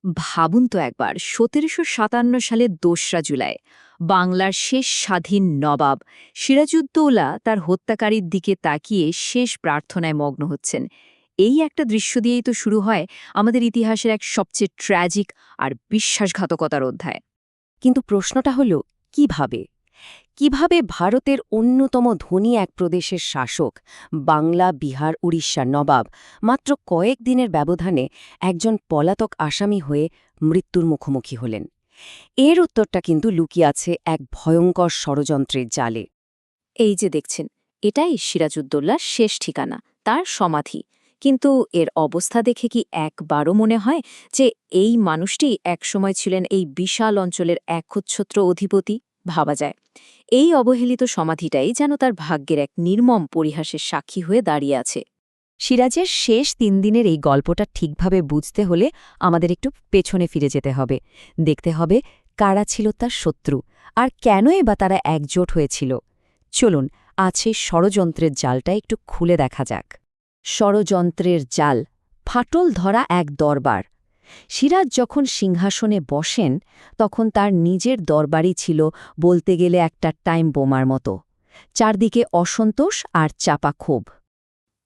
ভাবুন তো একবার ১৭৫৭ সালের ২রা জুলাই বাংলার শেষ স্বাধীন নবাব সিরাজউদ্দৌলা তার হত্যাকারীর দিকে তাকিয়ে শেষ প্রার্থনায় মগ্ন হচ্ছেন। এই একটা দৃশ্য দিয়েই তো শুরু হয় আমাদের ইতিহাসের এক সবচেয়ে ট্র্যাজিক আর বিশ্বাসঘাতকতার অধ্যায়। কিন্তু প্রশ্নটা হল কিভাবে কিভাবে ভারতের অন্যতম ধনী এক প্রদেশের শাসক, বাংলা, বিহার, উড়িষ্যার নবাব, মাত্র কয়েক দিনের ব্যবধানে একজন পলাতক আসামি হয়ে মৃত্যুর মুখোমুখি হলেন? এর উত্তরটা কিন্তু লুকিয়ে আছে এক ভয়ঙ্কর ষড়যন্ত্রের জালে। এই যে দেখছেন, এটাই সিরাজউদ্দৌলার শেষ ঠিকানা, তার সমাধি। কিন্তু এর অবস্থা দেখে কি একবারও মনে হয় যে এই মানুষটি একসময় ছিলেন এই বিশাল অঞ্চলের একচ্ছত্র অধিপতি? ভাবা যায়, এই অবহেলিত সমাধিটাই যেন তার ভাগ্যের এক নির্মম পরিহাসের সাক্ষী হয়ে দাঁড়িয়ে আছে। সিরাজের শেষ ৩ দিনের এই গল্পটা ঠিকভাবে বুঝতে হলে আমাদের একটু পেছনে ফিরে যেতে হবে। দেখতে হবে কারা ছিল তার শত্রু, আর কেনই বা তারা একজোট হয়েছিল। চলুন আছে ষড়যন্ত্রের জালটা একটু খুলে দেখা যাক। ষড়যন্ত্রের জাল, ফাটল ধরা এক দরবার। সিরাজ যখন সিংহাসনে বসেন তখন তার নিজের দরবারই ছিল বলতে গেলে একটা টাইম বোমার মতো। চারদিকে অসন্তোষ আর চাপা ক্ষোভ।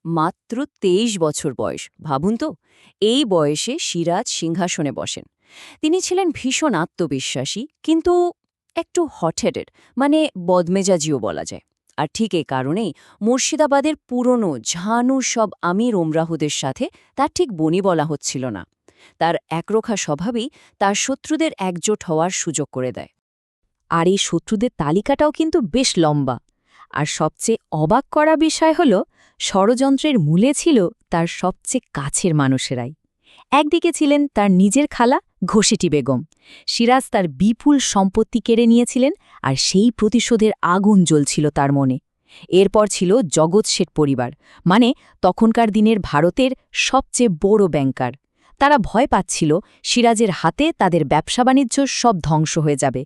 মাত্র ২৩ বছর বয়স, ভাবুন তো। এই বয়সে সিরাজ সিংহাসনে বসেন। তিনি ছিলেন ভীষণ আত্মবিশ্বাসী, কিন্তু একটু হট-হেডেড, মানে বদমেজাজিও বলা যায়। আর ঠিক এই কারণেই মুর্শিদাবাদের পুরনো ঝানু সব আমির ওমরাহুদের সাথে তার ঠিক বনি বলা হচ্ছিল না। তার একরোখা স্বভাবই তার শত্রুদের একজোট হওয়ার সুযোগ করে দেয়। আর এই শত্রুদের তালিকাটাও কিন্তু বেশ লম্বা। আর সবচেয়ে অবাক করা বিষয় হল, ষড়যন্ত্রের মূলে ছিল তার সবচেয়ে কাছের মানুষেরাই। একদিকে ছিলেন তার নিজের খালা ঘসেটি বেগম। সিরাজ তার বিপুল সম্পত্তি কেড়ে নিয়েছিলেন, আর সেই প্রতিশোধের আগুন জ্বলছিল তার মনে। এরপর ছিল জগৎ শেঠ পরিবার, মানে তখনকার দিনের ভারতের সবচেয়ে বড় ব্যাংকার। তারা ভয় পাচ্ছিল সিরাজের হাতে তাদের ব্যবসা-বাণিজ্য সব ধ্বংস হয়ে যাবে।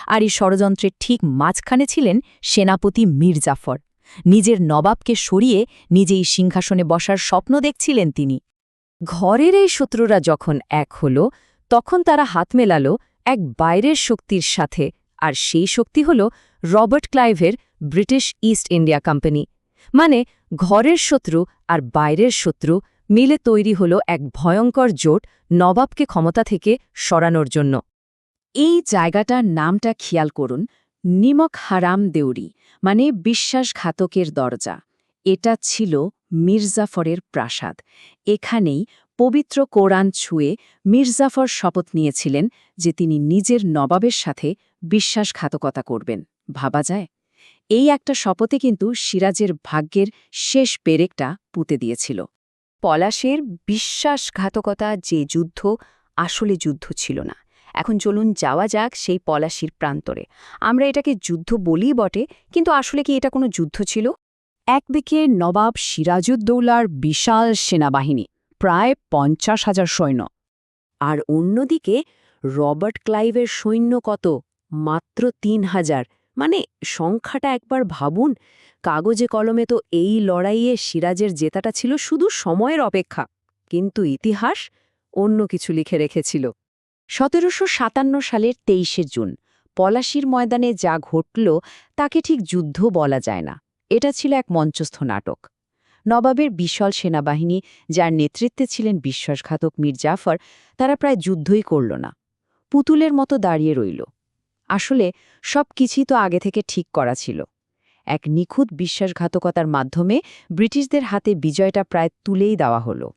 আর এই ষড়যন্ত্রের ঠিক মাঝখানে ছিলেন সেনাপতি মীর জাফর। নিজের নবাবকে সরিয়ে নিজেই সিংহাসনে বসার স্বপ্ন দেখছিলেন তিনি। ঘরের এই শত্রুরা যখন এক হল, তখন তারা হাত মেলাল এক বাইরের শক্তির সাথে, আর সেই শক্তি হল রবার্ট ক্লাইভের ব্রিটিশ ইস্ট ইন্ডিয়া কোম্পানি। মানে ঘরের শত্রু আর বাইরের শত্রু মিলে তৈরি হল এক ভয়ঙ্কর জোট নবাবকে ক্ষমতা থেকে সরানোর জন্য। এই জায়গাটার নামটা খেয়াল করুন, নিমক হারাম দেউরি, মানে বিশ্বাসঘাতকের দরজা। এটা ছিল মির্জাফরের প্রাসাদ। এখানেই পবিত্র কোরআন ছুঁয়ে মির্জাফর শপথ নিয়েছিলেন যে তিনি নিজের নবাবের সাথে বিশ্বাসঘাতকতা করবেন। ভাবা যায়, এই একটা শপথে কিন্তু সিরাজের ভাগ্যের শেষ পেরেকটা পুঁতে দিয়েছিল। পলাশের বিশ্বাসঘাতকতা যে যুদ্ধ, আসলে যুদ্ধ ছিল না। এখন চলুন যাওয়া যাক সেই পলাশির প্রান্তরে। আমরা এটাকে যুদ্ধ বলি বটে, কিন্তু আসলে কি এটা কোনো যুদ্ধ ছিল? একদিকে নবাব সিরাজউদ্দৌলার বিশাল সেনাবাহিনী, প্রায় ৫০,০০০ সৈন্য। আর অন্যদিকে রবার্ট ক্লাইভের সৈন্য কত? মাত্র ৩,০০০। মানে সংখ্যাটা একবার ভাবুন। কাগজে কলমে তো এই লড়াইয়ে সিরাজের জেতাটা ছিল শুধু সময়ের অপেক্ষা, কিন্তু ইতিহাস অন্য কিছু লিখে রেখেছিল। ১৭৫৭ সালের ২৩শে জুন পলাশির ময়দানে যা ঘটল তাকে ঠিক যুদ্ধ বলা যায় না। এটা ছিল এক মঞ্চস্থ নাটক। নবাবের বিশাল সেনাবাহিনী, যার নেতৃত্বে ছিলেন বিশ্বাসঘাতক মীর জাফর, তারা প্রায় যুদ্ধই করল না, পুতুলের মতো দাঁড়িয়ে রইল। আসলে সব কিছুই তো আগে থেকে ঠিক করা ছিল। এক নিখুঁত বিশ্বাসঘাতকতার মাধ্যমে ব্রিটিশদের হাতে বিজয়টা প্রায় তুলেই দেওয়া হলো।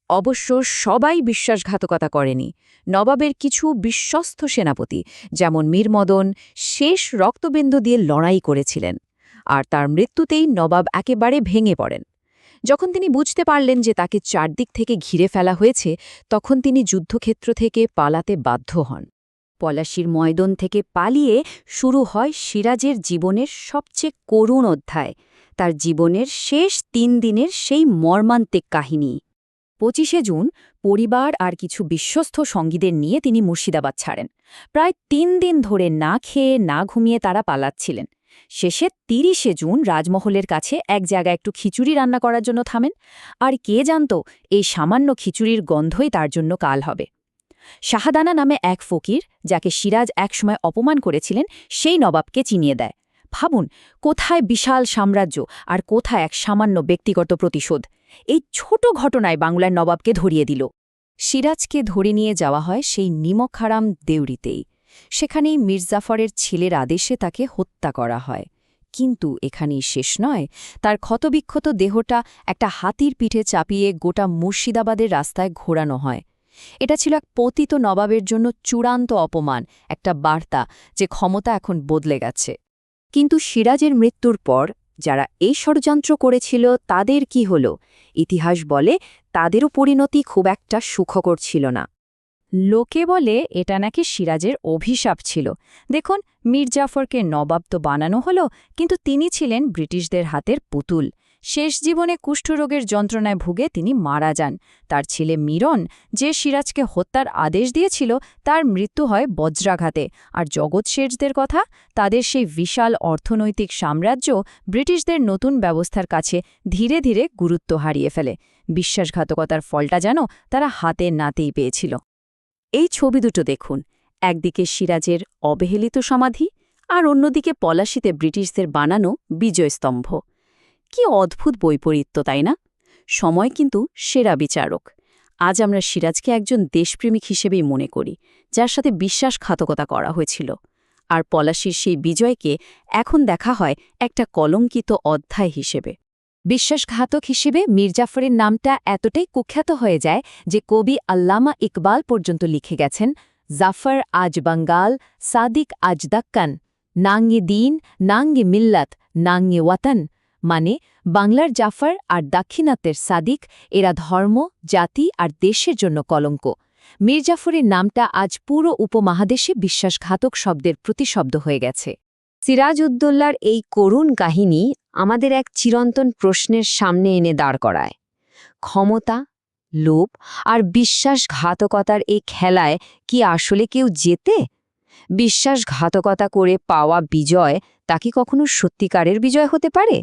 অবশ্য সবাই বিশ্বাসঘাতকতা করেনি। নবাবের কিছু বিশ্বস্ত সেনাপতি, যেমন মীর মদন, শেষ রক্তবিন্দু দিয়ে লড়াই করেছিলেন। আর তার মৃত্যুতেই নবাব একেবারে ভেঙে পড়েন। যখন তিনি বুঝতে পারলেন যে তাকে চারদিক থেকে ঘিরে ফেলা হয়েছে, তখন তিনি যুদ্ধক্ষেত্র থেকে পালাতে বাধ্য হন। পলাশির ময়দান থেকে পালিয়ে শুরু হয় সিরাজের জীবনের সবচেয়ে করুণ অধ্যায়, তার জীবনের শেষ ৩ দিনের সেই মর্মান্তিক কাহিনী। ২৫শে জুন পরিবার আর কিছু বিশ্বস্ত সঙ্গীদের নিয়ে তিনি মুর্শিদাবাদ ছাড়েন। প্রায় ৩ দিন ধরে না খেয়ে না ঘুমিয়ে তারা পালাচ্ছিলেন। শেষে ৩০শে জুন রাজমহলের কাছে এক জায়গায় একটু খিচুড়ি রান্না করার জন্য থামেন। আর কে জানত এই সামান্য খিচুড়ির গন্ধই তার জন্য কাল হবে। শাহাদানা নামে এক ফকির, যাকে সিরাজ একসময় অপমান করেছিলেন, সেই নবাবকে চিনিয়ে দেয়। ভাবুন, কোথায় বিশাল সাম্রাজ্য আর কোথায় এক সামান্য ব্যক্তিগত প্রতিশোধ! এই ছোট ঘটনায় বাংলার নবাবকে ধরিয়ে দিল। সিরাজকে ধরে নিয়ে যাওয়া হয় সেই নিমকহারাম দেউরিতেই। সেখানেই মির্জাফরের ছেলের আদেশে তাকে হত্যা করা হয়। কিন্তু এখানেই শেষ নয়। তার ক্ষতবিক্ষত দেহটা একটা হাতির পিঠে চাপিয়ে গোটা মুর্শিদাবাদের রাস্তায় ঘোরানো হয়। এটা ছিল এক পতিত নবাবের জন্য চূড়ান্ত অপমান, একটা বার্তা যে ক্ষমতা এখন বদলে গেছে। কিন্তু সিরাজের মৃত্যুর পর যারা এই ষড়যন্ত্র করেছিল তাদের কি হল? ইতিহাস বলে তাদেরও পরিণতি খুব একটা সুখকর ছিল না। লোকে বলে এটা নাকি সিরাজের অভিশাপ ছিল। দেখুন, মির্জাফরকে নবাব তো বানানো হলো, কিন্তু তিনি ছিলেন ব্রিটিশদের হাতের পুতুল। শেষ জীবনে কুষ্ঠরোগের যন্ত্রণায় ভুগে তিনি মারা যান। তার ছেলে মিরন, যে সিরাজকে হত্যার আদেশ দিয়েছিল, তার মৃত্যু হয় বজ্রাঘাতে। আর জগৎ শেঠদের কথা, তাদের সেই বিশাল অর্থনৈতিক সাম্রাজ্য ব্রিটিশদের নতুন ব্যবস্থার কাছে ধীরে ধীরে গুরুত্ব হারিয়ে ফেলে। বিশ্বাসঘাতকতার ফলটা যেন তারা হাতে নাতেই পেয়েছিল। এই ছবি দুটো দেখুন, একদিকে সিরাজের অবহেলিত সমাধি আর অন্যদিকে পলাশিতে ব্রিটিশদের বানানো বিজয়স্তম্ভ। কি অদ্ভুত বৈপরীত্য, তাই না? সময় কিন্তু সেরা বিচারক। আজ আমরা সিরাজকে একজন দেশপ্রেমিক হিসেবেই মনে করি, যার সাথে বিশ্বাসঘাতকতা করা হয়েছিল। আর পলাশির সেই বিজয়কে এখন দেখা হয় একটা কলঙ্কিত অধ্যায় হিসেবে। বিশ্বাসঘাতক হিসেবে মির্জাফরের নামটা এতটাই কুখ্যাত হয়ে যায় যে কবি আল্লামা ইকবাল পর্যন্ত লিখে গেছেন, জাফর আজ বাঙ্গাল, সাদিক আজ দাক্কান, নাঙ্গে দিন, নাঙ্গে মিল্লাত, নাঙ্গে ওয়াতান। মানে বাংলার জাফর আর দাক্ষিণাত্যের সাদিক, এরা ধর্ম, জাতি আর দেশের জন্য কলঙ্ক। মির্জাফরের নামটা আজ পুরো উপমহাদেশে বিশ্বাসঘাতক শব্দের প্রতিশব্দ হয়ে গেছে। সিরাজউদ্দৌলার এই করুণ কাহিনী আমাদের এক চিরন্তন প্রশ্নের সামনে এনে দাঁড় করায়। ক্ষমতা, লোভ আর বিশ্বাসঘাতকতার এই খেলায় কি আসলে কেউ জেতে? বিশ্বাসঘাতকতা করে পাওয়া বিজয় তা কি কখনো সত্যিকারের বিজয় হতে পারে?